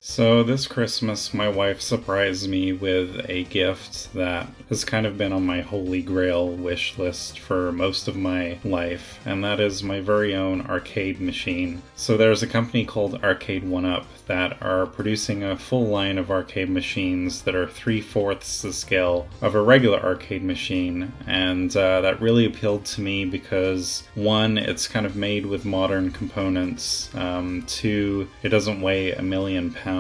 So this Christmas, my wife surprised me with a gift that has kind of been on my holy grail wish list for most of my life, and that is my very own arcade machine. So there's a company called Arcade1up that are producing a full line of arcade machines that are 3/4 the scale of a regular arcade machine, and that really appealed to me because one, it's kind of made with modern components, two, it doesn't weigh a million pounds,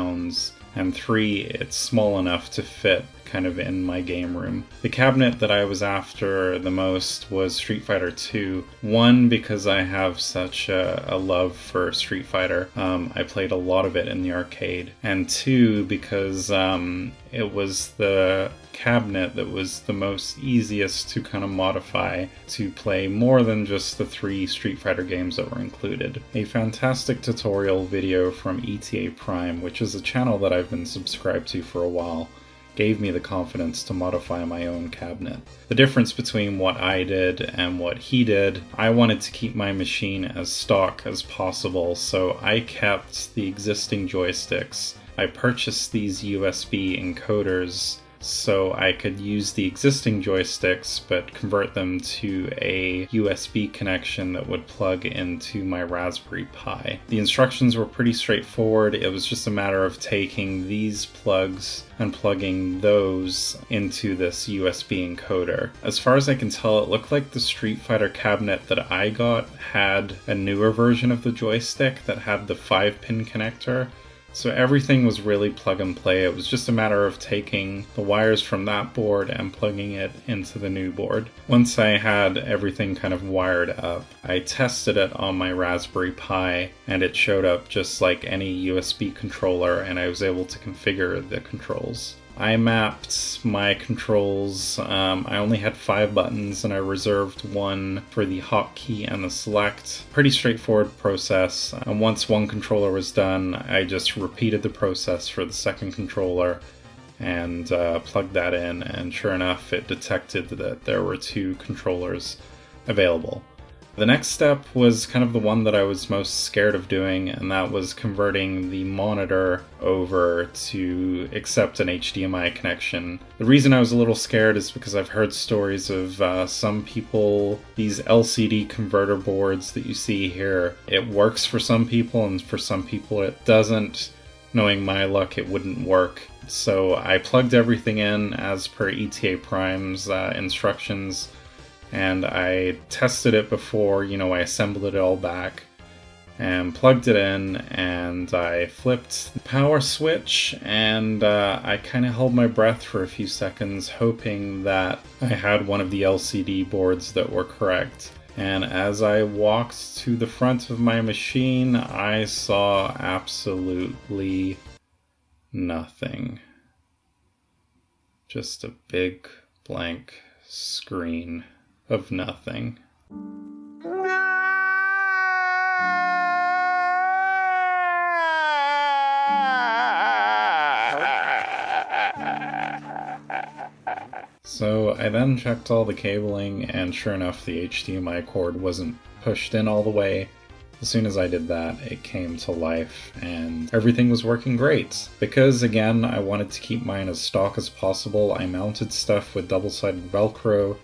and three, it's small enough to fit kind of in my game room. The cabinet that I was after the most was Street Fighter 2. One, because I have such a love for Street Fighter. I played a lot of it in the arcade. And two, because it was the cabinet that was the most easiest to kind of modify to play more than just the 3 Street Fighter games that were included. A fantastic tutorial video from ETA Prime, which is a channel that I've been subscribed to for a while, gave me the confidence to modify my own cabinet. The difference between what I did and what he did, I wanted to keep my machine as stock as possible, so I kept the existing joysticks. I purchased these USB encoders so I could use the existing joysticks but convert them to a USB connection that would plug into my Raspberry Pi. The instructions were pretty straightforward. It was just a matter of taking these plugs and plugging those into this USB encoder. As far as I can tell, it looked like the Street Fighter cabinet that I got had a newer version of the joystick that had the 5-pin connector. So everything was really plug and play. It was just a matter of taking the wires from that board and plugging it into the new board. Once I had everything kind of wired up, I tested it on my Raspberry Pi and it showed up just like any USB controller, and I was able to configure the controls. I mapped my controls. I only had 5 buttons and I reserved one for the hotkey and the select. Pretty straightforward process. And once one controller was done, I just repeated the process for the second controller and plugged that in, and sure enough it detected that there were 2 controllers available. The next step was kind of the one that I was most scared of doing, and that was converting the monitor over to accept an HDMI connection. The reason I was a little scared is because I've heard stories of some people, these LCD converter boards that you see here, it works for some people and for some people it doesn't. Knowing my luck, it wouldn't work. So I plugged everything in as per ETA Prime's instructions, and I tested it before, I assembled it all back and plugged it in, and I flipped the power switch, and I kind of held my breath for a few seconds hoping that I had one of the LCD boards that were correct. And as I walked to the front of my machine, I saw absolutely nothing. Just a big blank screen of nothing. So I then checked all the cabling, and sure enough the HDMI cord wasn't pushed in all the way. As soon as I did that, it came to life and everything was working great. Because again, I wanted to keep mine as stock as possible, I mounted stuff with double-sided Velcro.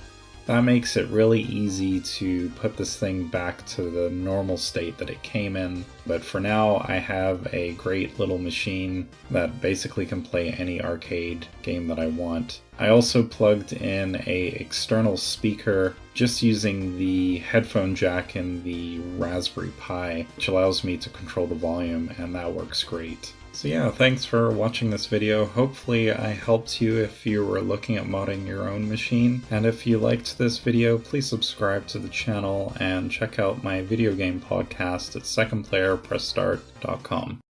That makes it really easy to put this thing back to the normal state that it came in. But for now, I have a great little machine that basically can play any arcade game that I want. I also plugged in a external speaker just using the headphone jack in the Raspberry Pi, which allows me to control the volume, and that works great. So yeah, thanks for watching this video. Hopefully I helped you if you were looking at modding your own machine. And if you liked this video, please subscribe to the channel and check out my video game podcast at secondplayerpressstart.com.